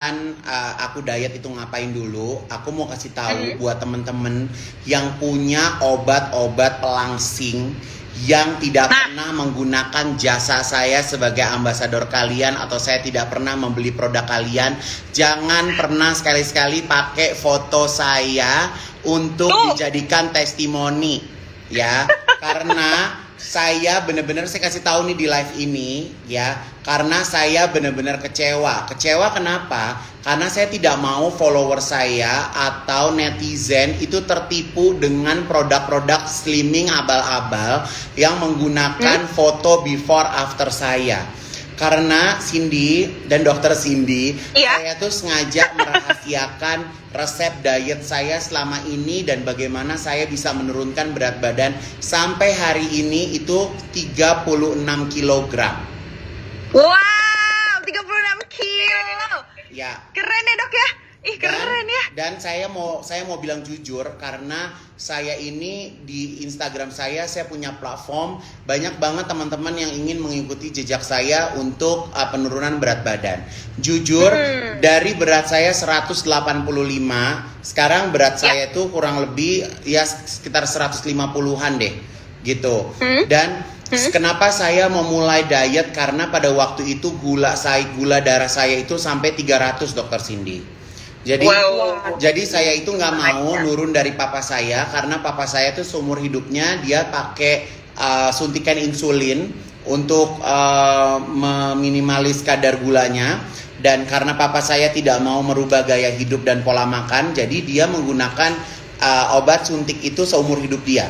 Aku diet itu ngapain dulu? Aku mau kasih tahu buat temen-temen yang punya obat-obat pelangsing yang tidak pernah menggunakan jasa saya sebagai ambasador kalian, atau saya tidak pernah membeli produk kalian. Jangan pernah sekali-sekali pakai foto saya untuk dijadikan testimoni, ya. Karena saya benar-benar, saya kasih tahu nih di live ini ya, karena saya benar-benar kecewa. Kecewa kenapa? Karena saya tidak mau follower saya atau netizen itu tertipu dengan produk-produk slimming abal-abal yang menggunakan foto before after saya. Karena Cindy dan Dokter Cindy, saya tuh sengaja merahasiakan resep diet saya selama ini dan bagaimana saya bisa menurunkan berat badan sampai hari ini itu 36 kilogram. Wow, 36 kilo. Ya. Keren ya dok ya. Ih keren ya. Dan saya mau bilang jujur, karena saya ini di Instagram saya punya platform, banyak banget teman-teman yang ingin mengikuti jejak saya untuk penurunan berat badan. Jujur, dari berat saya 185, sekarang berat saya tuh kurang lebih ya sekitar 150-an deh, gitu. Dan kenapa saya memulai diet? Karena pada waktu itu gula darah saya itu sampai 300, Dokter Cindy. Jadi saya itu nggak mau nurun dari papa saya, karena papa saya tuh seumur hidupnya dia pakai suntikan insulin untuk meminimalis kadar gulanya. Dan karena papa saya tidak mau merubah gaya hidup dan pola makan, jadi dia menggunakan obat suntik itu seumur hidup dia.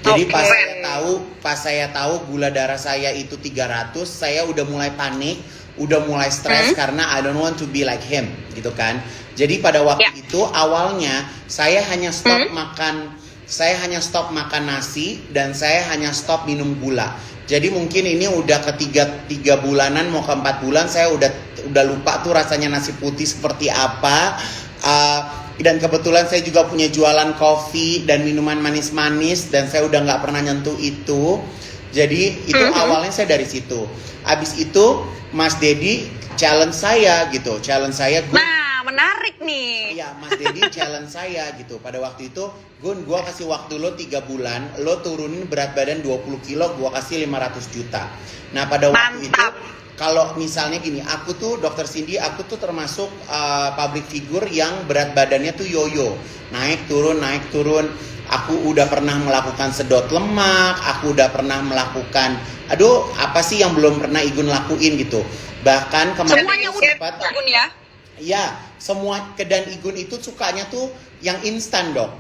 Jadi pas saya tahu gula darah saya itu 300, saya udah mulai panik, udah mulai stres karena I don't want to be like him, gitu kan. Jadi pada waktu itu awalnya saya hanya stop makan nasi dan saya hanya stop minum gula. Jadi mungkin ini udah ketiga bulanan mau ke 4 bulan, saya udah lupa tuh rasanya nasi putih seperti apa. Dan kebetulan saya juga punya jualan kopi dan minuman manis-manis, dan saya udah nggak pernah nyentuh itu. Jadi itu awalnya saya dari situ. Abis itu Mas Dedi challenge saya gitu, Nah menarik nih. Iya, Mas Dedi challenge saya gitu. Pada waktu itu, Gun, gua kasih waktu lo 3 bulan, lo turunin berat badan 20 kilo, gua kasih 500 juta. Nah pada waktu itu, kalau misalnya gini, aku tuh Dokter Cindy, aku tuh termasuk public figure yang berat badannya tuh yoyo, naik turun. Aku udah pernah melakukan sedot lemak, aku udah pernah melakukan, apa sih yang belum pernah Igun lakuin gitu. Bahkan kemarin semuanya udah Igun ya? Iya, semua. Dan Igun itu sukanya tuh yang instan, Dok.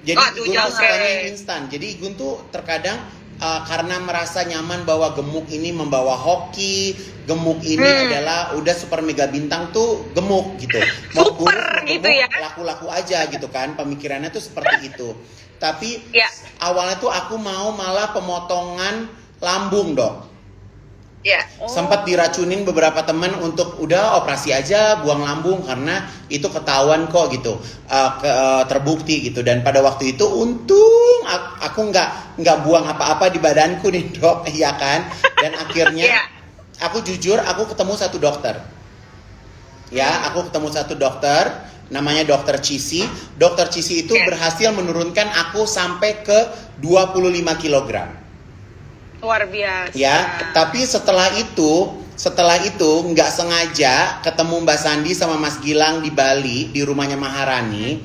Jadi Igun tuh sukanya yang instan. Jadi Igun tuh terkadang karena merasa nyaman bahwa gemuk ini membawa hoki, gemuk ini adalah udah super mega bintang tuh gemuk gitu. Mau kurus gitu ya, laku-laku aja gitu kan, pemikirannya tuh seperti itu. Tapi awalnya tuh aku mau malah pemotongan lambung, Dok. Sempat diracunin beberapa teman untuk udah operasi aja buang lambung karena itu ketahuan kok gitu, terbukti gitu. Dan pada waktu itu untung aku nggak buang apa-apa di badanku nih, Dok, ya kan. Dan akhirnya aku jujur, aku ketemu satu dokter. Aku ketemu satu dokter, namanya Dokter Cisi. Dokter Cisi itu berhasil menurunkan aku sampai ke 25 kilogram. Luar biasa. Ya, tapi setelah itu nggak sengaja ketemu Mbak Sandi sama Mas Gilang di Bali di rumahnya Maharani.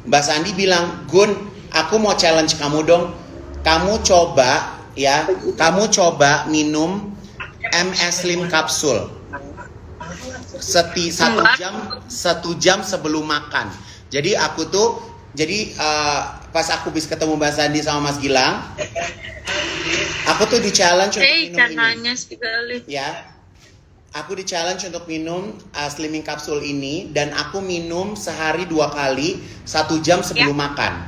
Mbak Sandi bilang, Gun, aku mau challenge kamu dong. Kamu coba minum MS Slim Capsule 1 jam sebelum makan. Jadi pas aku bisa ketemu Mbak Sandi sama Mas Gilang, aku tuh di challenge untuk minum ini. Aku di challenge untuk minum slimming capsule ini, dan aku minum sehari 2 kali 1 jam sebelum makan.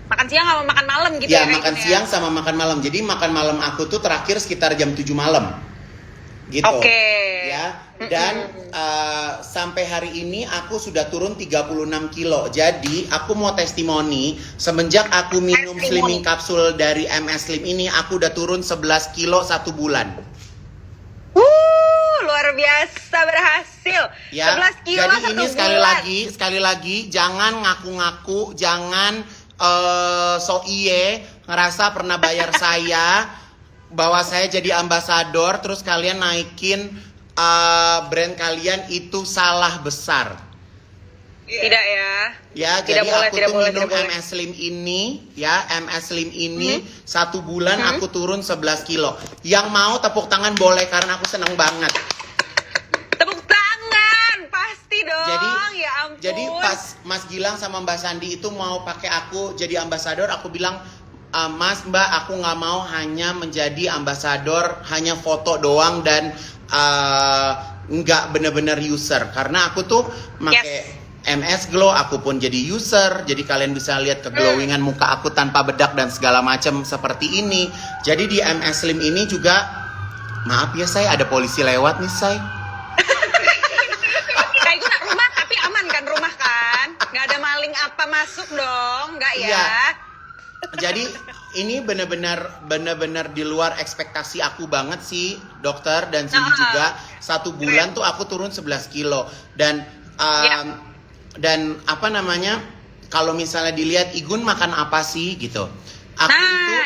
Makan siang sama makan malam gitu ya? Makan siang sama makan malam. Jadi makan malam aku tuh terakhir sekitar jam 7 malam. Gitu. Dan sampai hari ini aku sudah turun 36 kilo. Jadi aku mau testimoni, semenjak aku minum slimming capsule dari MS Slim ini, aku udah turun 11 kilo 1 bulan. luar biasa berhasil. Ya, 11 kilo jadi satu ini bulan. sekali lagi jangan ngaku-ngaku, jangan so iye ngerasa pernah bayar saya bahwa saya jadi ambasador terus kalian naikin brand kalian, itu salah besar. Tidak ya. Ya, Tidak jadi boleh, aku tidak tuh boleh, minum tidak boleh. MS Slim ini, ya MS Slim ini 1 bulan aku turun 11 kilo. Yang mau tepuk tangan boleh karena aku seneng banget. Tepuk tangan, pasti dong. Jadi, ya ampun. jadi pas Mas Gilang sama Mbak Sandi itu mau pakai aku jadi ambasador, aku bilang, Mas, Mbak, aku nggak mau hanya menjadi ambasador, hanya foto doang dan nggak bener-bener user. Karena aku tuh pakai MS Glow, aku pun jadi user. Jadi kalian bisa lihat keglowingan muka aku tanpa bedak dan segala macam seperti ini. Jadi di MS Slim ini juga, maaf ya say, ada polisi lewat nih say. Kayak gue rumah tapi aman kan, rumah kan? Nggak ada maling apa masuk dong, nggak ya? Iya. Jadi ini benar-benar di luar ekspektasi aku banget sih, dokter dan Cindy juga. 1 bulan tuh aku turun 11 kilo dan dan apa namanya, kalau misalnya dilihat Igun makan apa sih gitu. Aku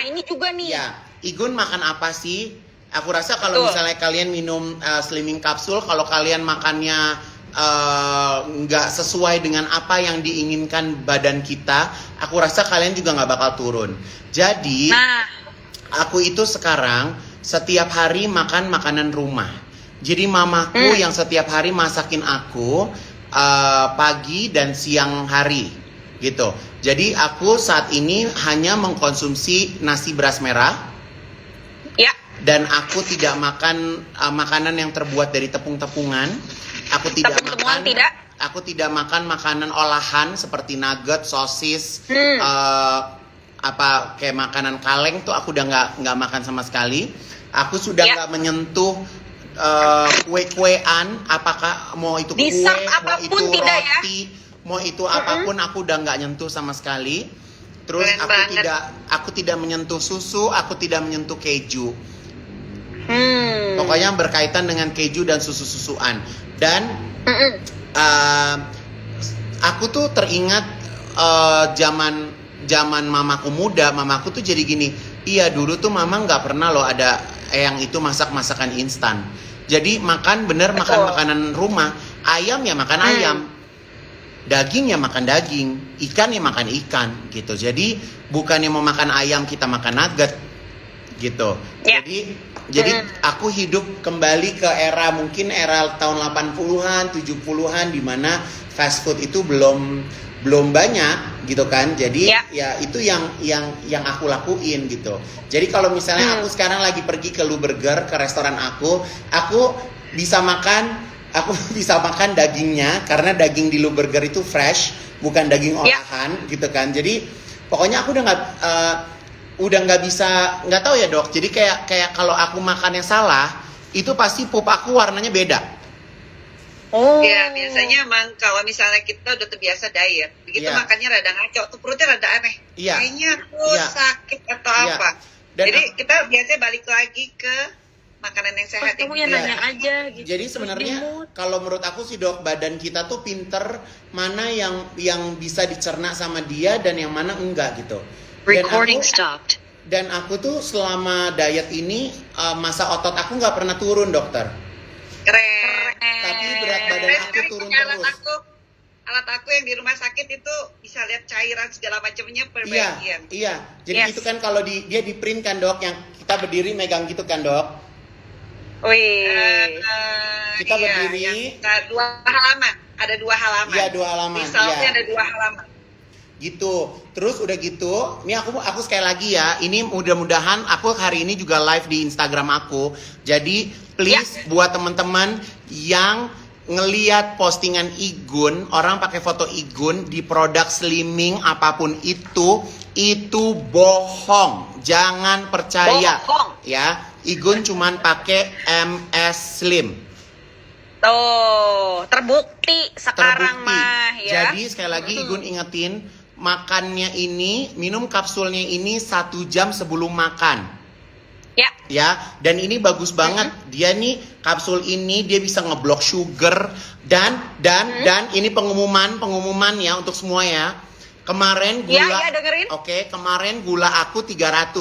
ini juga nih. Ya, Igun makan apa sih? Aku rasa kalau misalnya kalian minum slimming kapsul, kalau kalian makannya nggak sesuai dengan apa yang diinginkan badan kita, aku rasa kalian juga nggak bakal turun. Jadi aku itu sekarang setiap hari makan makanan rumah. Jadi mamaku yang setiap hari masakin aku pagi dan siang hari gitu. Jadi aku saat ini hanya mengkonsumsi nasi beras merah. Ya. Dan aku tidak makan makanan yang terbuat dari tepung-tepungan. Aku tidak makan. Aku tidak makan makanan olahan seperti nugget, sosis, apa kayak makanan kaleng tuh aku udah nggak makan sama sekali. Aku sudah nggak menyentuh kue-kuean, apakah mau itu kue, mau itu roti, mau itu apapun, aku udah nggak nyentuh sama sekali. Terus aku tidak menyentuh susu, aku tidak menyentuh keju. Pokoknya berkaitan dengan keju dan susu-susuan. Dan aku tuh teringat zaman mamaku muda, mamaku tuh jadi gini. Iya, dulu tuh mama nggak pernah loh ada yang itu masakan instan. Jadi makan makanan rumah. Ayam ya makan ayam, daging ya makan daging, ikan ya makan ikan gitu. Jadi bukannya mau makan ayam kita makan nugget gitu. Jadi aku hidup kembali ke era, mungkin era tahun 80-an, 70-an, di mana fast food itu belum banyak gitu kan. Jadi ya itu yang aku lakuin gitu. Jadi kalau misalnya aku sekarang lagi pergi ke Lu Burger, ke restoran aku bisa makan dagingnya karena daging di Lu Burger itu fresh, bukan daging olahan gitu kan. Jadi pokoknya aku udah nggak bisa, nggak tahu ya dok. Jadi kayak kalau aku makannya salah, itu pasti pup aku warnanya beda. Ya biasanya emang kalau misalnya kita udah terbiasa diet, begitu makannya rada ngaco, tuh perutnya rada aneh. Kayaknya aku sakit atau apa. Jadi kita biasanya balik lagi ke makanan yang sehat. Kamu yang nanya aja gitu. Jadi sebenarnya kalau menurut aku sih dok, badan kita tuh pinter mana yang bisa dicerna sama dia dan yang mana enggak gitu. Dan aku tuh selama diet ini masa otot aku nggak pernah turun dokter. Keren. Tapi berat badan aku turun terus. Alat aku yang di rumah sakit itu bisa lihat cairan segala macamnya per bagian. Iya. Jadi itu kan kalau dia di print kan dok, yang kita berdiri megang gitu kan dok. Kita berdiri. Ada 2 halaman. Iya 2 halaman. Misalnya ada 2 halaman. Gitu. Terus udah gitu, ini aku sekali lagi ya, ini mudah-mudahan aku hari ini juga live di Instagram aku. Jadi please buat teman-teman yang ngelihat postingan Igun, orang pakai foto Igun di produk slimming apapun itu bohong. Jangan percaya. Ya, Igun cuman pakai MS Slim. Tuh, terbukti sekarang mah ya. Jadi sekali lagi Igun ingetin, makannya ini, minum kapsulnya ini 1 jam sebelum makan. Ya, dan ini bagus banget. Dia nih kapsul ini dia bisa ngeblok sugar dan ini pengumuman ya untuk semua ya. Kemarin gula Oke, kemarin gula aku 300,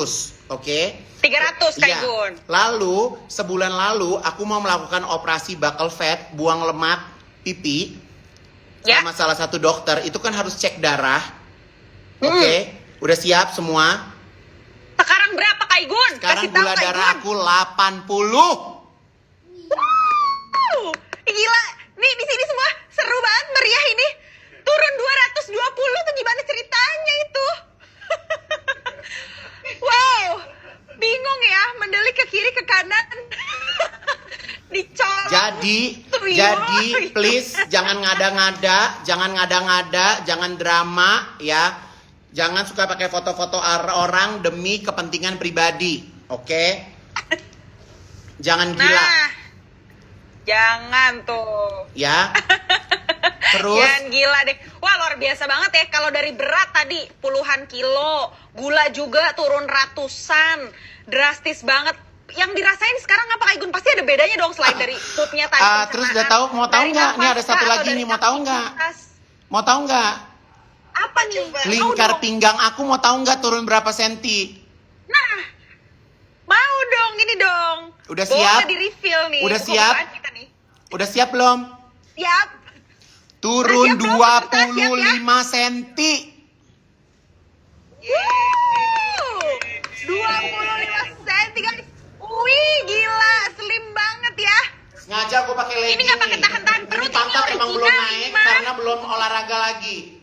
oke? 300 Kak Igun. Lalu sebulan lalu aku mau melakukan operasi buccal fat, buang lemak pipi. Sama salah satu dokter, itu kan harus cek darah. Oke, udah siap semua? Sekarang berapa Kak Igun? Sekarang gula darah aku 80. Gila, nih di sini semua seru banget, meriah ini. Turun 220 tuh gimana ceritanya itu? Wow, bingung ya, mendelik ke kiri ke kanan. Dicolok. Jadi please jangan ngada-ngada, jangan drama ya. Jangan suka pakai foto-foto orang demi kepentingan pribadi, oke? Jangan gila. Nah, jangan tuh. Ya. Terus? Jangan gila deh. Wah, luar biasa banget ya. Kalau dari berat tadi puluhan kilo, gula juga turun ratusan. Drastis banget. Yang dirasain sekarang apa Kak Igun? Pasti ada bedanya dong selain dari moodnya tadi. Terus udah tahu, mau tahu nggak? Ini ada satu lagi nih, mau tahu nggak? Mau tahu nggak? Apa nih? Lingkar pinggang aku mau tahu nggak turun berapa senti? Nah, mau dong, ini dong. Udah siap? Boleh di-refill nih. Udah siap? Udah siap belum? Siap. Turun 25 senti. 25 senti guys. Wih, gila, slim banget ya. Sengaja aku pakai legging. Ini nggak pakai tahan perut. Ini pantat emang belum naik karena belum olahraga lagi.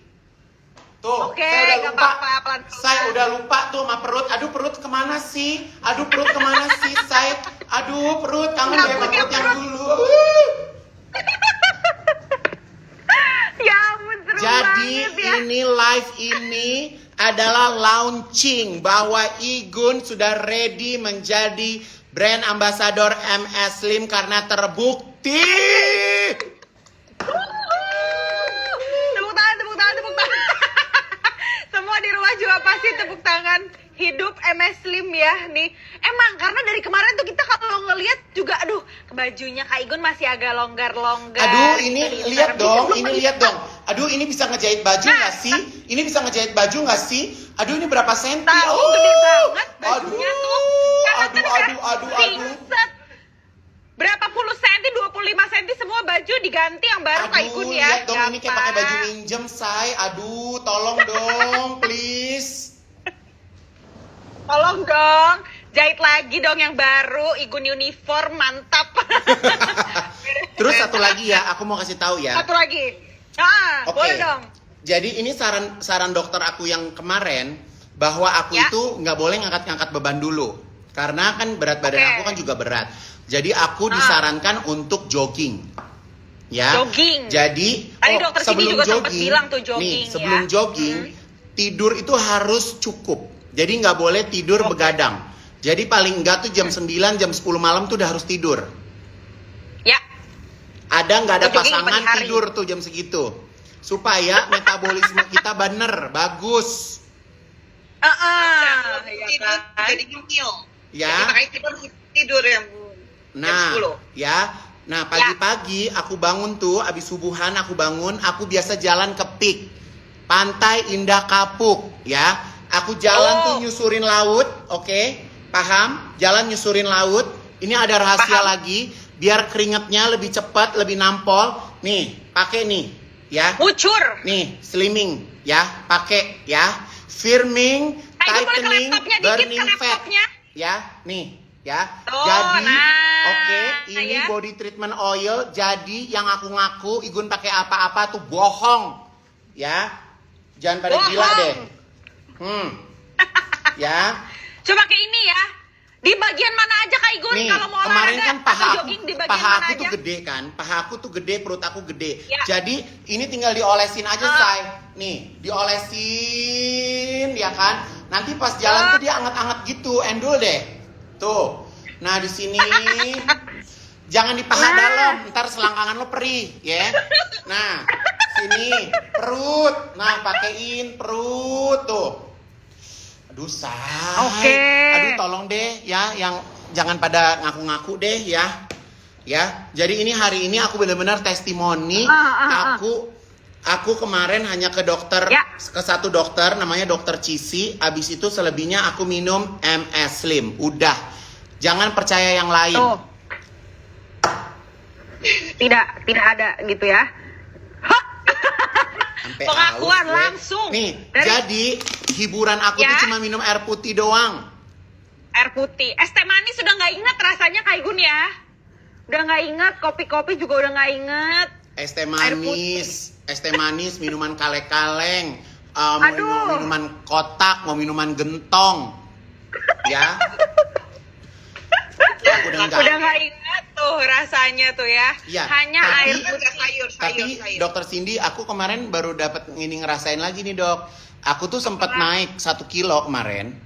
Tuh, Oke, saya udah lupa. pelan-pelan. Saya udah lupa tuh sama perut. Aduh, perut kemana sih? Saya. Aduh, perut. Kangen deh sama perut yang dulu. Ya ampun, seru Jadi banget ya. ini live ini adalah launching bahwa Igun sudah ready menjadi brand ambassador MS Slim karena terbukti. Tepuk tangan. Semua di rumah juga pasti tepuk tangan. Hidup MS Slim ya nih. Emang karena dari kemarin tuh kita kalau ngelihat juga aduh, bajunya Kak Igun masih agak longgar-longgar. Aduh, ini lihat dong. Aduh, ini bisa ngejahit baju nggak sih? Ini bisa ngejahit baju nggak sih? Aduh, ini berapa senti? Tahu gede banget bajunya tuh. Aduh. Berapa puluh senti, 25 senti semua baju diganti yang baru Kak Igun ya. Lihat dong, ini kayak pakai baju minjem, say. Aduh, tolong dong, please. Tolong dong, jahit lagi dong yang baru, Igun uniform, mantap. Terus satu lagi ya, aku mau kasih tahu ya. Satu lagi. Oke. Boleh dong. Jadi ini saran dokter aku yang kemarin bahwa aku itu nggak boleh ngangkat-ngangkat beban dulu. Karena kan berat badan aku kan juga berat. Jadi aku disarankan untuk jogging. Ya. Jogging. Jadi dokter sebelum juga jogging, bilang tuh jogging, sebelum jogging tidur itu harus cukup. Jadi nggak boleh tidur begadang. Jadi paling enggak tuh jam 9, jam 10 malam tuh udah harus tidur. Ya. Ada nggak ada Jogging pasangan pagi hari. tidur tuh jam segitu. Supaya metabolisme kita bener, bagus. Tidur jadi nyemil. Ya. Jadi makanya kita tidur yang Nah, jam 10. ya. Nah, pagi-pagi aku bangun tuh, abis subuhan aku bangun, aku biasa jalan ke Pik. Pantai Indah Kapuk, ya. Aku jalan tuh nyusurin laut, oke? Paham? Jalan nyusurin laut. Ini ada rahasia lagi, biar keringetnya lebih cepat, lebih nampol. Nih, pakai nih, ya. Ngucur. Nih, slimming, ya. Pakai, ya. Firming, tightening, burning fat. Ya, nih, ya. Jadi, oke, ini body treatment oil. Jadi yang aku ngaku Igun pakai apa-apa tuh bohong, ya. Jangan pada gila deh. Ya. Coba kayak ini ya. Di bagian mana aja Kak Igun Nih, kalau mau kemarin olahraga kan paha atau aku, jogging di bagian paha mana aku aja? tuh gede kan. Paha aku tuh gede, perut aku gede. Ya. Jadi ini tinggal diolesin aja, say. Nih, diolesin ya kan. Nanti pas jalan tuh dia anget-anget gitu, endul deh. Tuh. Nah, di sini jangan di paha dalam, ntar selangkangan lo perih, ya. Nah, sini perut. Nah, pakein perut tuh. Aduh, Say. Oke. Aduh, tolong deh ya, yang jangan pada ngaku-ngaku deh ya. Ya, jadi ini hari ini aku benar-benar testimoni. Aku kemarin hanya ke dokter, ke satu dokter namanya dokter Cisi. Abis itu selebihnya aku minum MS Slim. Udah, jangan percaya yang lain. Tuh. Tidak ada gitu ya. Sampai pengakuan aus, langsung. Nih, jadi hiburan aku tuh cuma minum air putih doang. Air putih. Es teh manis sudah nggak inget rasanya Kak Igun ya. Udah nggak inget, kopi-kopi juga udah nggak inget. Es teh manis, minuman kaleng-kaleng, mau minuman kotak, mau minuman gentong, ya. Udah nggak inget tuh rasanya tuh ya. Hanya air putih. Tapi Dokter Cindy, aku kemarin baru dapat ngerasain lagi nih dok. Aku tuh sempat naik 1 kilo kemarin.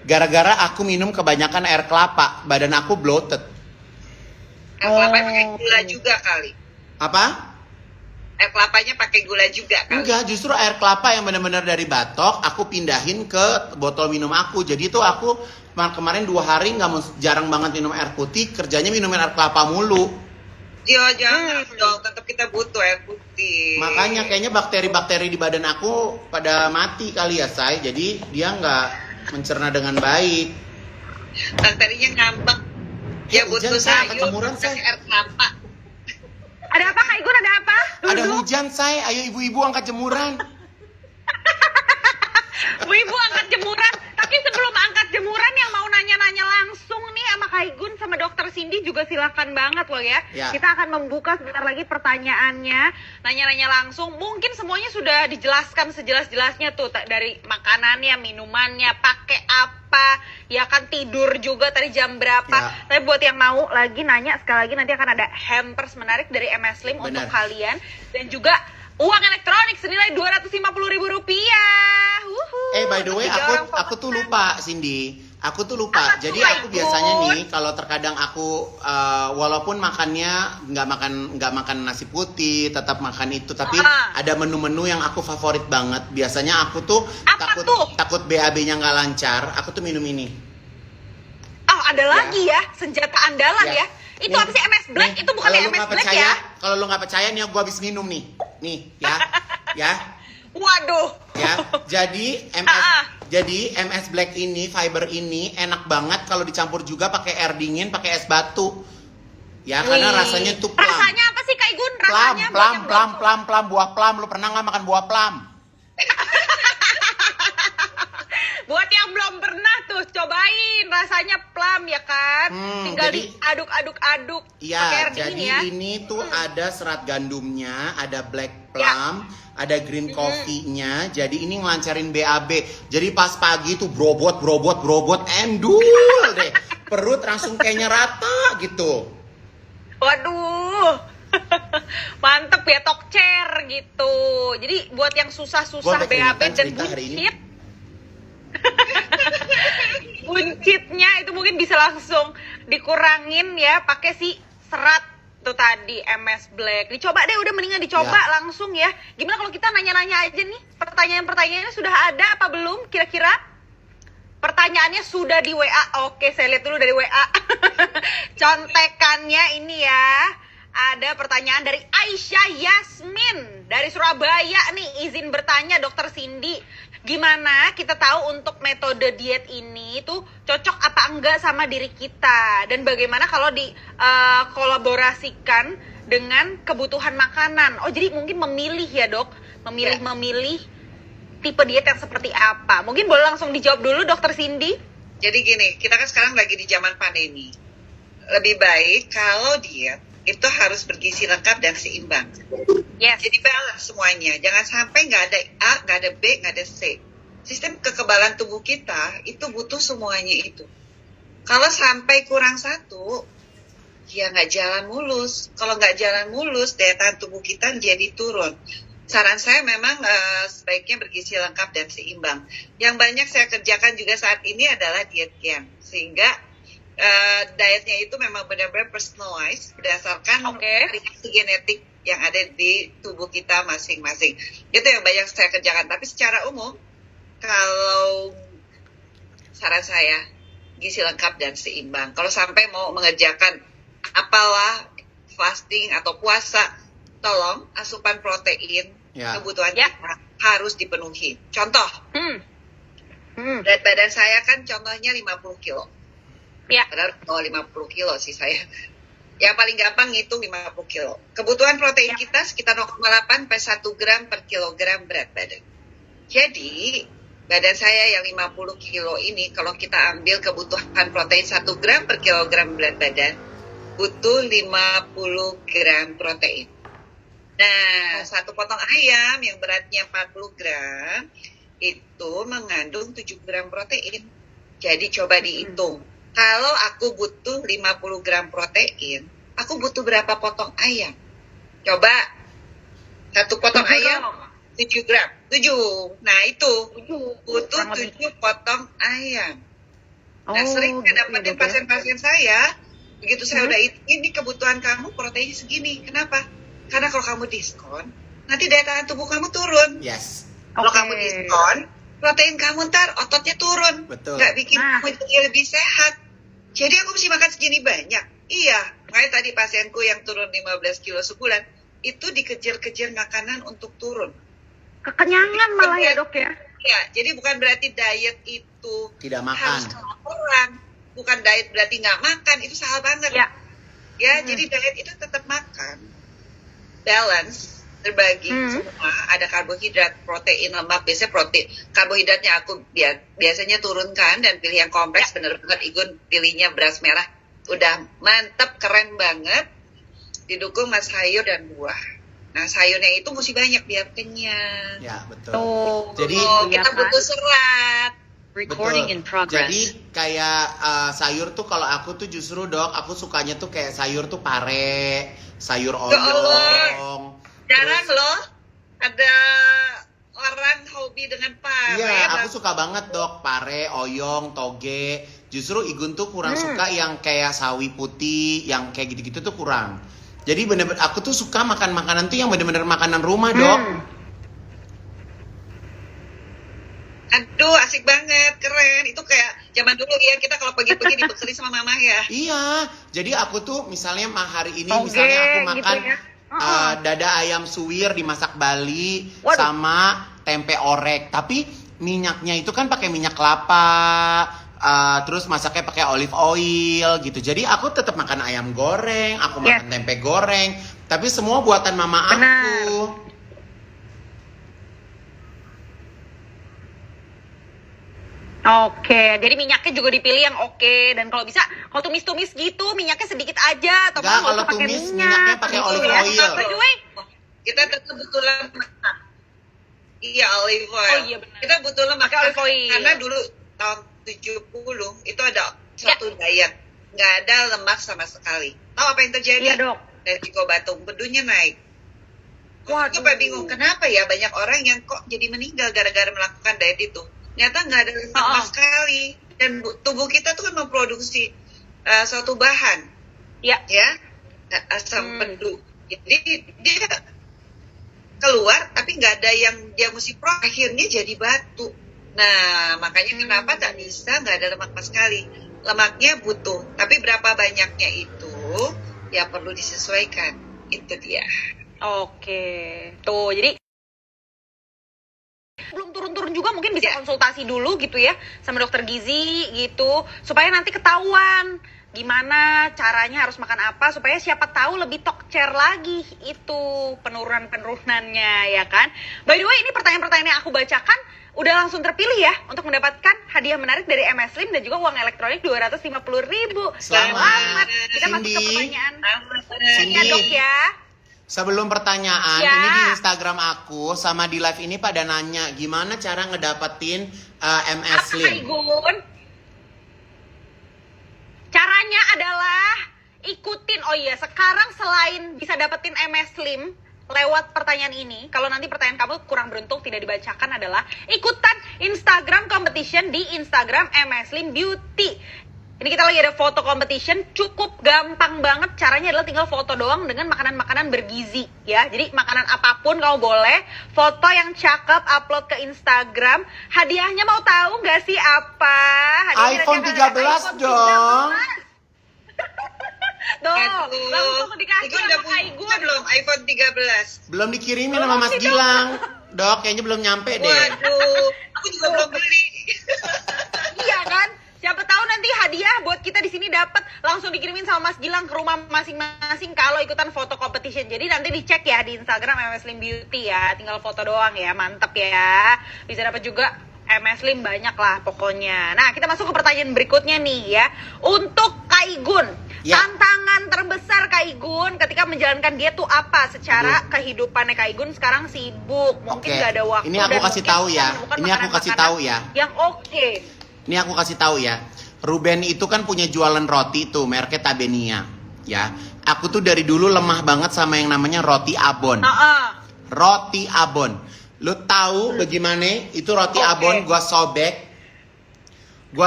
Gara-gara aku minum kebanyakan air kelapa, badan aku bloated. Air kelapanya pakai gula juga kali. Apa? Air kelapanya pakai gula juga kali. Enggak, justru air kelapa yang benar-benar dari batok aku pindahin ke botol minum aku. Jadi tuh aku kemarin 2 hari jarang banget minum air putih, kerjanya minum air kelapa mulu. Iya, jangan dong, tetap kita butuh air putih. Makanya kayaknya bakteri-bakteri di badan aku pada mati kali ya, Say. Jadi dia nggak mencerna dengan baik. Bakterinya ngambek. Ya butuh sayur, kejemuran, Say. air kelapa. Ada apa Kak Igun, ada apa? Ada hujan, Say. Ayo ibu-ibu angkat jemuran. Ibu angkat jemuran. Tapi sebelum angkat jemuran, yang mau nanya-nanya langsung nih sama Kak Igun sama Dokter Cindy juga silakan banget loh ya. Kita akan membuka sebentar lagi pertanyaannya, nanya-nanya langsung. Mungkin semuanya sudah dijelaskan sejelas-jelasnya tuh, dari makanannya, minumannya, pakai apa, ya kan, tidur juga tadi jam berapa. Tapi buat yang mau lagi nanya, sekali lagi nanti akan ada hampers menarik dari MS Slim untuk kalian, dan juga uang elektronik senilai Rp250.000. By the way, aku tuh lupa, Cindy. Aku tuh lupa. Jadi aku biasanya nih, kalau terkadang aku walaupun makannya nggak makan nasi putih, tetap makan itu, tapi ada menu-menu yang aku favorit banget. Biasanya aku tuh takut BAB-nya nggak lancar, aku tuh minum ini. Oh, ada lagi ya, senjata andalan ya. Itu apa sih, MS Black? Itu bukan MS Black ya? Kalau lo nggak percaya nih, gue habis minum nih, ya. Waduh. Ya, jadi MS Black ini, fiber ini enak banget kalau dicampur juga pakai air dingin, pakai es batu. Ya, karena rasanya tuh plum. Rasanya apa sih Kak Igun? Rasanya plum, buah plum. Lu pernah nggak makan buah plum? Buat yang belum pernah tuh, cobain rasanya plum ya kan. Tinggal diaduk-aduk iya, jadi ini tuh ada serat gandumnya, ada black plum, ada green coffee-nya. Jadi ini ngelancarin BAB. Jadi pas pagi tuh brobot, endul deh. Perut langsung kayaknya rata gitu. Waduh. Mantep ya, tokcer gitu. Jadi buat yang susah-susah BAB dan buncitnya itu mungkin bisa langsung dikurangin ya pakai si serat tuh tadi, MS Black. Dicoba deh, udah mendingan dicoba langsung ya. Gimana kalau kita nanya-nanya aja nih? Pertanyaan-pertanyaannya sudah ada apa belum kira-kira? Pertanyaannya sudah di WA. Oke, saya lihat dulu dari WA. Contekannya ini ya. Ada pertanyaan dari Aisyah Yasmin dari Surabaya nih, izin bertanya Dokter Cindy, gimana kita tahu untuk metode diet ini tuh cocok apa enggak sama diri kita, dan bagaimana kalau kolaborasikan dengan kebutuhan makanan. Oh, jadi mungkin memilih ya dok, memilih tipe diet yang seperti apa. Mungkin boleh langsung dijawab dulu Dokter Cindy. Jadi gini, kita kan sekarang lagi di zaman pandemi. Lebih baik kalau diet itu harus bergizi lengkap dan seimbang. Jadi balance semuanya. Jangan sampai nggak ada A, nggak ada B, nggak ada C. Sistem kekebalan tubuh kita itu butuh semuanya itu. Kalau sampai kurang satu, ya nggak jalan mulus. Kalau nggak jalan mulus, daya tahan tubuh kita jadi turun. Saran saya memang sebaiknya bergizi lengkap dan seimbang. Yang banyak saya kerjakan juga saat ini adalah diet Keong. Sehingga dietnya itu memang benar-benar personalized berdasarkan variasi genetik yang ada di tubuh kita masing-masing. Itu yang banyak saya kerjakan. Tapi secara umum kalau saran saya gizi lengkap dan seimbang. Kalau sampai mau mengerjakan apalah fasting atau puasa, tolong asupan protein kebutuhan kita harus dipenuhi. Contoh, berat badan saya kan contohnya 50 kilo. Ya. Padahal 50 kilo sih saya. Yang paling gampang ngitung 50 kilo. Kebutuhan protein kita sekitar 0,8 sampai 1 gram per kilogram berat badan. Jadi, badan saya yang 50 kilo ini, kalau kita ambil kebutuhan protein 1 gram per kilogram berat badan, butuh 50 gram protein. Nah, satu potong ayam yang beratnya 40 gram, itu mengandung 7 gram protein. Jadi coba dihitung. Kalau aku butuh 50 gram protein, aku butuh berapa potong ayam? Coba, satu potong ayam 7 gram. 7. Nah itu, butuh 7 potong ayam. Nah sering saya dapetin pasien-pasien saya, begitu saya udah ini kebutuhan kamu protein segini. Kenapa? Karena kalau kamu diskon, nanti daya tahan tubuh kamu turun. Yes. Kalau kamu diskon, protein kamu ntar ototnya turun. Betul. Nggak bikin kamu jadi lebih sehat. Jadi aku mesti makan segini banyak. Iya, makanya tadi pasienku yang turun 15 kilo sebulan, itu dikejar-kejar makanan untuk turun. Kekenyangan malah ya dok ya? Iya, jadi bukan berarti diet itu tidak makan. Harus kelaparan. Bukan diet berarti nggak makan, itu salah banget. Ya, jadi diet itu tetap makan. Balance, terbagi semua, ada karbohidrat, protein, lemak. Biasanya protein, karbohidratnya aku biasanya turunkan dan pilih yang kompleks. Bener-bener Igun pilihnya beras merah, udah mantep, keren banget. Didukung mas sayur dan buah. Nah sayurnya itu mesti banyak biar kenyang. Ya betul. Jadi kita butuh serat. Recording in progress. Jadi kayak sayur tuh kalau aku tuh justru dok, aku sukanya tuh kayak sayur tuh pare, sayur oyong. Jarang loh ada orang hobi dengan pare. Iya, aku suka banget dok, pare, oyong, toge. Justru Igun tuh kurang suka yang kayak sawi putih, yang kayak gitu-gitu tuh kurang. Jadi bener-bener aku tuh suka makan makanan tuh yang bener-bener makanan rumah dok. Aduh, asik banget, keren. Itu kayak zaman dulu ya, kita kalau pagi-pagi dibekali sama mama ya. Iya, jadi aku tuh misalnya hari ini misalnya aku makan gitu ya. Dada ayam suwir dimasak Bali sama tempe orek. Tapi minyaknya itu kan pakai minyak kelapa, terus masaknya pakai olive oil gitu. Jadi aku tetap makan ayam goreng, aku makan tempe goreng. Tapi semua buatan mama aku. Oke, jadi minyaknya juga dipilih yang oke. Dan kalau bisa, kalau tumis-tumis gitu, minyaknya sedikit aja. Atau enggak, kalau tumis minyaknya pakai olive oil. Kita tetap butuh lemak. Iya, olive oil. Oh iya benar. Kita butuh lemak. Pakai olive oil. Karena dulu tahun 70 itu ada satu diet. Nggak ada lemak sama sekali. Tahu apa yang terjadi? Iya dok. Resiko batung bedunya naik. Waduh. Aku bingung, kenapa ya banyak orang yang kok jadi meninggal gara-gara melakukan diet itu. Ternyata nggak ada lemak sama sekali, dan tubuh kita tuh kan memproduksi suatu bahan, ya asam pedu. Jadi dia keluar, tapi nggak ada yang dia mesti akhirnya jadi batu. Nah makanya kenapa tak bisa nggak ada lemak sama sekali. Lemaknya butuh, tapi berapa banyaknya itu ya perlu disesuaikan. Itu dia. Oke, tuh jadi belum turun-turun juga mungkin bisa konsultasi dulu gitu ya sama dokter gizi gitu supaya nanti ketahuan gimana caranya harus makan apa supaya siapa tahu lebih tokcer lagi itu penurunannya ya kan. By the way ini pertanyaan-pertanyaan yang aku bacakan udah langsung terpilih ya untuk mendapatkan hadiah menarik dari MS Slim dan juga uang elektronik 250.000. Selamat. Kita masuk ke pertanyaan. Ya dok ya. Sebelum pertanyaan, ini di Instagram aku sama di live ini pada nanya gimana cara ngedapetin MS Slim. Caranya adalah ikutin. Oh iya, sekarang selain bisa dapetin MS Slim lewat pertanyaan ini, kalau nanti pertanyaan kamu kurang beruntung tidak dibacakan adalah ikutan Instagram competition di Instagram MS Slim Beauty. Ini kita lagi ada foto competition, cukup gampang banget. Caranya adalah tinggal foto doang dengan makanan-makanan bergizi ya. Jadi makanan apapun kamu boleh foto yang cakep, upload ke Instagram. Hadiahnya mau tahu nggak sih apa? Hadiahnya iPhone 13 dong. Tuh, langsung dikasih Igun udah sama punya Igun. belum iPhone 13? Belum dikirimin sama Mas Gilang. Dok, kayaknya belum nyampe deh. Waduh, aku juga belum beli. Iya kan? Siapa tahu nanti hadiah buat kita di sini dapat langsung dikirimin sama Mas Gilang ke rumah masing-masing kalau ikutan foto competition. Jadi nanti dicek ya di Instagram MS Lim Beauty ya. Tinggal foto doang ya. Mantep ya. Bisa dapat juga MS Lim banyak lah pokoknya. Nah, kita masuk ke pertanyaan berikutnya nih ya. Untuk Kak Igun, tantangan terbesar Kak Igun ketika menjalankan diet tuh apa? Secara kehidupannya Kak Igun sekarang sibuk, mungkin gak ada waktu. Ini aku dan kasih mungkin tahu ya. Ini aku kasih tahu ya. Yang oke. Ini aku kasih tahu ya. Ruben itu kan punya jualan roti tuh, mereknya Tabenia, ya. Aku tuh dari dulu lemah banget sama yang namanya roti abon. Roti abon. Lu tahu bagaimana itu roti abon? Gua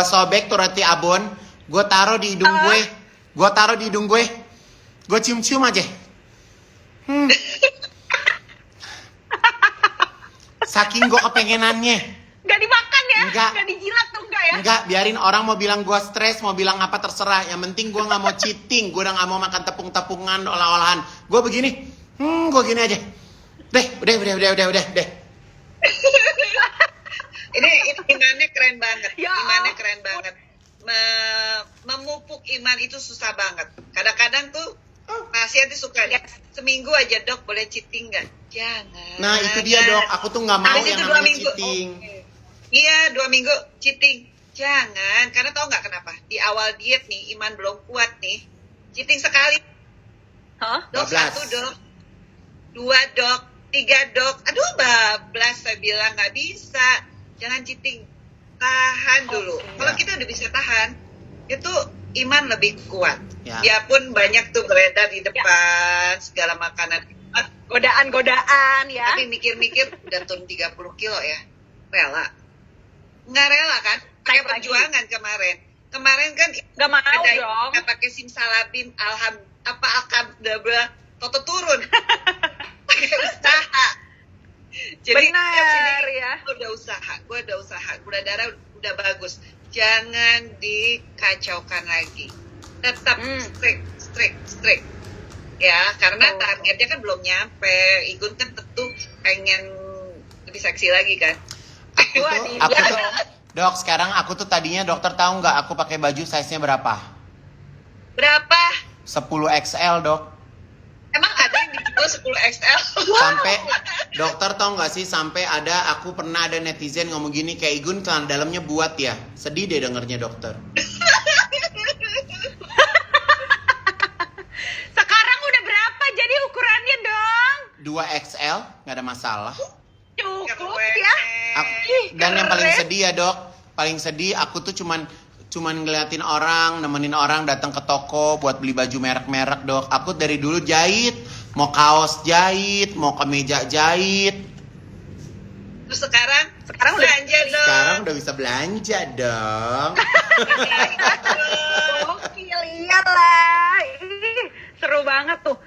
sobek tuh roti abon. Gua taruh di hidung gue. Gua cium-cium aja. Saking gua kepengenannya. Gak dimakan ya? Enggak. Gak dijilat tuh enggak ya? Enggak, biarin orang mau bilang gua stres, mau bilang apa terserah. Yang penting gua nggak mau cheating, gua udah nggak mau makan tepung-tepungan, olah-olahan. Gua begini, gua gini aja. Udah. Ini imannya keren banget. Ya. Imannya keren banget. Memupuk iman itu susah banget. Kadang-kadang tuh pasien tuh suka seminggu aja dok boleh cheating nggak? Jangan. Nah itu dia dok, aku tuh nggak mau Habis yang itu 2 namanya minggu. cheating. Iya 2 minggu cheating. Jangan, karena tau nggak kenapa? Di awal diet nih iman belum kuat nih. Cheating sekali. Hah? Dok 12. 1 dok, 2 dok, 3 dok. Aduh bablas saya bilang nggak bisa. Jangan cheating. Tahan dulu. Kalau kita udah bisa tahan, itu iman lebih kuat. Ya. Biarpun banyak tuh beredar di depan segala makanan. Godaan ya. Tapi mikir-mikir udah turun 30 kilo ya. Rela. Nggak rela kan? Kayak perjuangan kemarin. Kemarin kan Gak mau ada dong. yang pakai simsalabim, alhamdulillah, toto turun. Pakai usaha. Jadi Benar, tiap sini ya. gue udah usaha, gula darah udah bagus. Jangan dikacaukan lagi. Tetap strict. Ya, karena targetnya kan belum nyampe. Igun kan tentu pengen lebih seksi lagi kan. Aku tuh, dok sekarang aku tuh tadinya dokter tahu nggak aku pakai baju size-nya berapa? Berapa? 10 XL dok. Emang ada yang dijual 10 XL? Sampai dokter tahu nggak sih sampai aku pernah ada netizen ngomong gini kayak Igun celana dalamnya buat ya. Sedih deh dengernya dokter. Sekarang udah berapa jadi ukurannya dong? 2 XL nggak ada masalah. Cukup ya. Dan yang paling keren. sedih ya dok, paling sedih aku tuh cuman ngeliatin orang, nemenin orang datang ke toko buat beli baju merek-merek dok. Aku dari dulu jahit, mau kaos jahit, mau kemeja jahit. Terus sekarang udah belanja dong. Sekarang udah bisa belanja dong. Oke, lihat lah. Ih, seru banget tuh.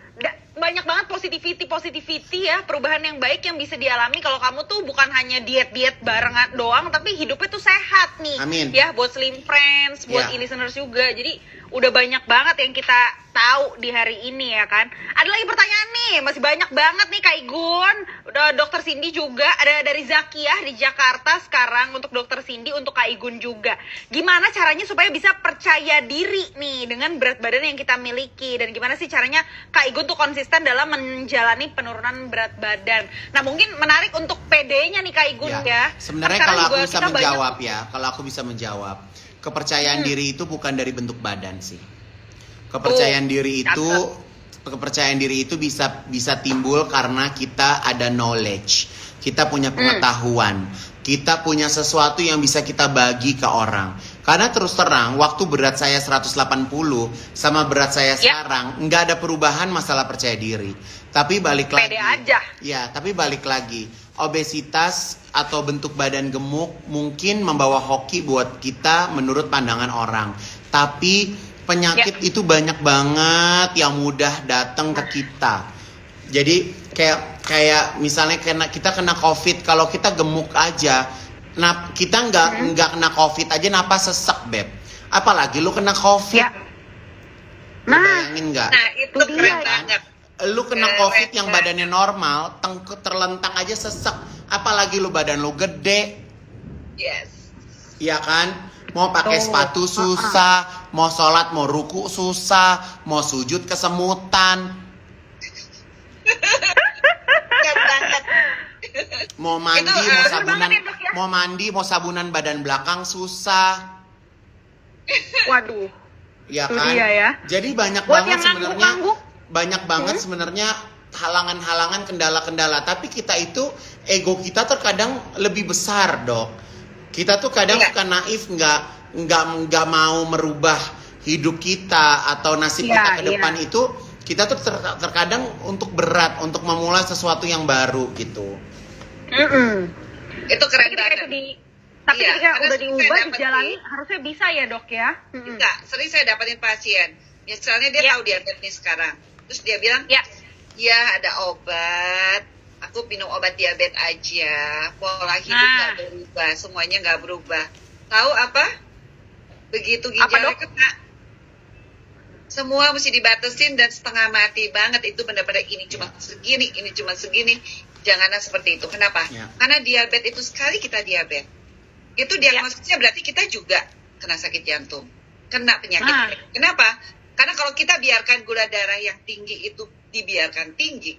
Banyak banget positivity ya, perubahan yang baik yang bisa dialami kalau kamu tuh bukan hanya diet barengan doang, tapi hidupnya tuh sehat nih. Amin. Ya, buat Slim Friends, buat e-listeners juga. Jadi udah banyak banget yang kita tahu di hari ini ya kan. Ada lagi pertanyaan nih, masih banyak banget nih Kak Igun. Udah Dokter Cindy juga, ada dari Zakiyah di Jakarta sekarang untuk Dokter Cindy, untuk Kak Igun juga. Gimana caranya supaya bisa percaya diri nih dengan berat badan yang kita miliki, dan gimana sih caranya Kak Igun tuh konsisten dalam menjalani penurunan berat badan. Nah, mungkin menarik untuk PD-nya nih Kak Igun ya. Sebenarnya Kan kalau aku juga bisa kita menjawab kalau aku bisa menjawab, kepercayaan diri itu bukan dari bentuk badan sih. Kepercayaan diri itu bisa timbul karena kita ada knowledge, kita punya pengetahuan, kita punya sesuatu yang bisa kita bagi ke orang. Karena terus terang, waktu berat saya 180 sama berat saya sekarang nggak ada perubahan masalah percaya diri. Tapi balik lagi, pede aja. Ya, tapi balik lagi, obesitas atau bentuk badan gemuk mungkin membawa hoki buat kita menurut pandangan orang. Tapi penyakit itu banyak banget yang mudah datang ke kita. Jadi kayak misalnya kita kena COVID, kalau kita gemuk aja, kita nggak kena COVID aja napas sesek, Beb. Apalagi lu kena COVID. Ya. Lu bayangin nggak? Nah, itu keren banget. Lu kena COVID yang badannya normal, terlentang aja sesek. Apalagi lu badan lu gede. Yes. Iya kan? Mau pakai sepatu susah, mau sholat, mau ruku susah, mau sujud kesemutan. Mau mandi, mau sabunan, mau mandi, mau sabunan badan belakang susah. Waduh. Ya kan? Dia ya. Jadi banyak Buat banget yang sebenarnya, ngangguk-ngangguk. sebenarnya halangan-halangan, kendala-kendala. Tapi kita itu ego kita terkadang lebih besar, Dok. Kita tuh kadang suka naif, nggak mau merubah hidup kita atau nasib kita ke depan itu. Kita tuh terkadang untuk berat untuk memulai sesuatu yang baru gitu. Itu keren banget. Tapi ketika udah diubah, dijalani, harusnya bisa ya, Dok ya? Bisa. Sering saya dapetin pasien. Misalnya dia tahu diabetes nih sekarang. Terus dia bilang, ya ada obat. Aku minum obat diabetes aja. Pola hidup nggak berubah. Semuanya nggak berubah. Tahu apa? Begitu ginjalnya kena, semua mesti dibatasin dan setengah mati banget. Itu benar-benar ini cuma segini, ini cuma segini. Janganlah seperti itu. Kenapa? Karena diabetes itu sekali kita diabetes, itu diagnosisnya berarti kita juga kena sakit jantung, kena penyakit. Kenapa? Karena kalau kita biarkan gula darah yang tinggi itu dibiarkan tinggi,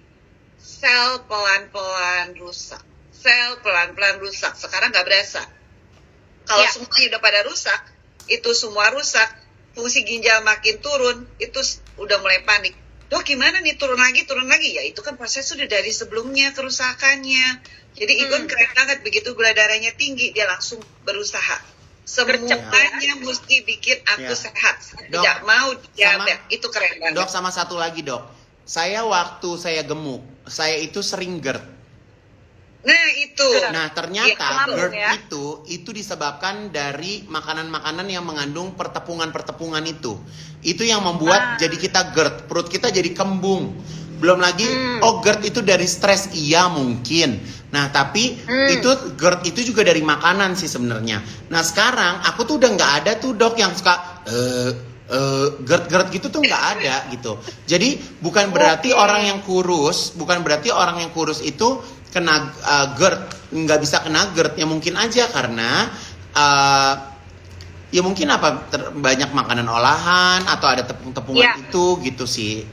sel pelan-pelan rusak. Sel pelan-pelan rusak. Sekarang nggak berasa. Kalau semuanya udah pada rusak, itu semua rusak, fungsi ginjal makin turun, itu udah mulai panik. Dok, gimana nih turun lagi? Ya itu kan proses sudah dari sebelumnya kerusakannya. Jadi Igun keren banget, begitu gula darahnya tinggi, dia langsung berusaha. Semuanya mesti bikin aku sehat. Dok, tidak mau diabetes. Itu keren banget. Dok, sama satu lagi, Dok. Saya waktu saya gemuk, saya itu sering GERD. Nah, itu. Nah, ternyata GERD ya. itu disebabkan dari makanan-makanan yang mengandung pertepungan-pertepungan itu. Itu yang membuat jadi kita GERD, perut kita jadi kembung. Belum lagi, GERD itu dari stres, iya mungkin. Nah, tapi itu GERD itu juga dari makanan sih sebenarnya. Nah, sekarang aku tuh udah nggak ada tuh, Dok, yang suka GERD gitu tuh nggak ada gitu. Jadi bukan berarti orang yang kurus itu kena GERD, nggak bisa kena GERD. Ya mungkin aja karena ya mungkin banyak makanan olahan atau ada tepung-tepungan itu gitu sih.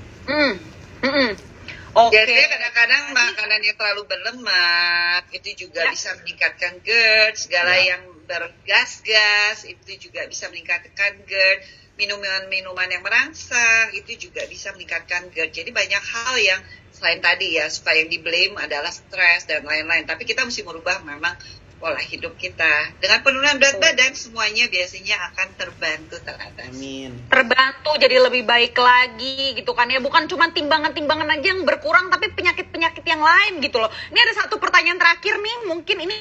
Biasanya kadang-kadang makanan yang terlalu berlemak itu juga bisa meningkatkan GERD. Segala yang bergas-gas itu juga bisa meningkatkan GERD. Minuman-minuman yang merangsang itu juga bisa meningkatkan GERD. Jadi banyak hal yang selain tadi ya, supaya yang di-blame adalah stres dan lain-lain. Tapi kita mesti merubah memang pola hidup kita. Dengan penurunan berat badan, semuanya biasanya akan terbantu teratasi. Amin. Terbantu jadi lebih baik lagi gitu kan ya. Bukan cuma timbangan-timbangan aja yang berkurang, tapi penyakit-penyakit yang lain gitu loh. Ini ada satu pertanyaan terakhir nih, mungkin ini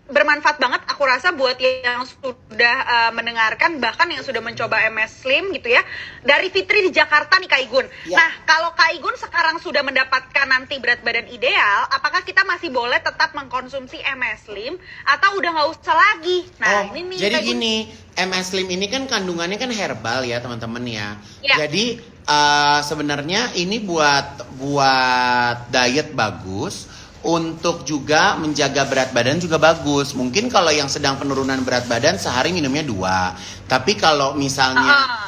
bermanfaat banget aku rasa buat yang sudah mendengarkan, bahkan yang sudah mencoba MS Slim gitu ya. Dari Fitri di Jakarta nih, Kak Igun. Nah, kalau Kak Igun sekarang sudah mendapatkan nanti berat badan ideal, apakah kita masih boleh tetap mengkonsumsi MS Slim atau udah nggak usah lagi? Nah, ini nih. Jadi gini, MS Slim ini kan kandungannya kan herbal ya, teman-teman ya. Jadi sebenarnya ini buat diet bagus. Untuk juga menjaga berat badan juga bagus. Mungkin kalau yang sedang penurunan berat badan sehari minumnya 2. Tapi kalau misalnya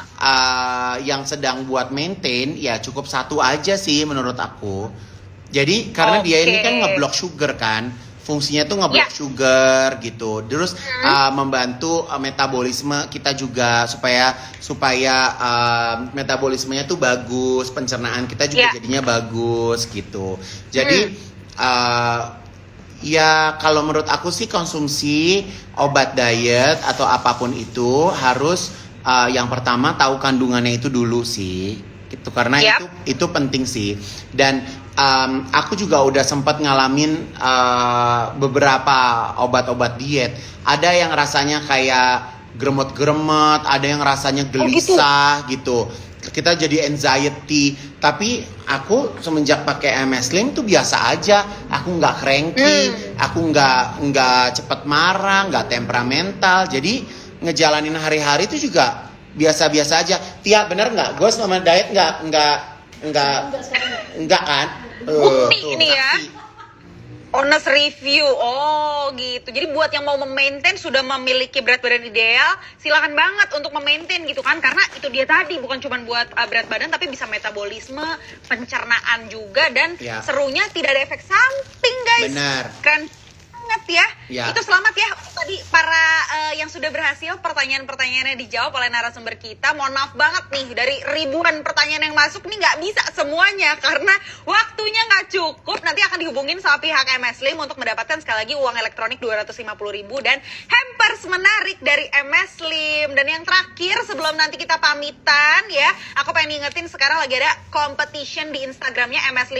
yang sedang buat maintain ya cukup 1 aja sih menurut aku. Jadi karena dia ini kan ngeblok sugar kan. Fungsinya tuh ngeblok sugar gitu. Terus membantu metabolisme kita juga supaya metabolismenya tuh bagus, pencernaan kita juga jadinya bagus gitu. Jadi ya kalau menurut aku sih konsumsi obat diet atau apapun itu harus yang pertama tahu kandungannya itu dulu sih gitu, karena itu penting sih. Dan aku juga udah sempat ngalamin beberapa obat-obat diet. Ada yang rasanya kayak gremot-gremot, ada yang rasanya gelisah gitu. Kita jadi anxiety. Tapi aku semenjak pakai MS Slim tuh biasa aja. Aku nggak cranky, aku nggak cepet marah, nggak temperamental. Jadi ngejalanin hari-hari itu juga biasa-biasa aja. Tia, bener nggak? Gue selama diet nggak kan? Ini ya. Honest review, oh gitu. Jadi buat yang mau memaintain, sudah memiliki berat badan ideal, silakan banget untuk memaintain gitu kan. Karena itu dia tadi, bukan cuma buat berat badan, tapi bisa metabolisme, pencernaan juga. Dan serunya tidak ada efek samping guys. Benar. Keren banget ya. Itu selamat ya tadi para yang sudah berhasil pertanyaan-pertanyaannya dijawab oleh narasumber kita. Mohon maaf banget nih, dari ribuan pertanyaan yang masuk nih nggak bisa semuanya karena waktunya nggak cukup. Nanti akan dihubungin sama pihak MS Slim untuk mendapatkan sekali lagi uang elektronik 250.000 dan hampers menarik dari MS Slim. Dan yang terakhir sebelum nanti kita pamitan ya, aku pengen ngingetin sekarang lagi ada competition di Instagramnya MS Slim.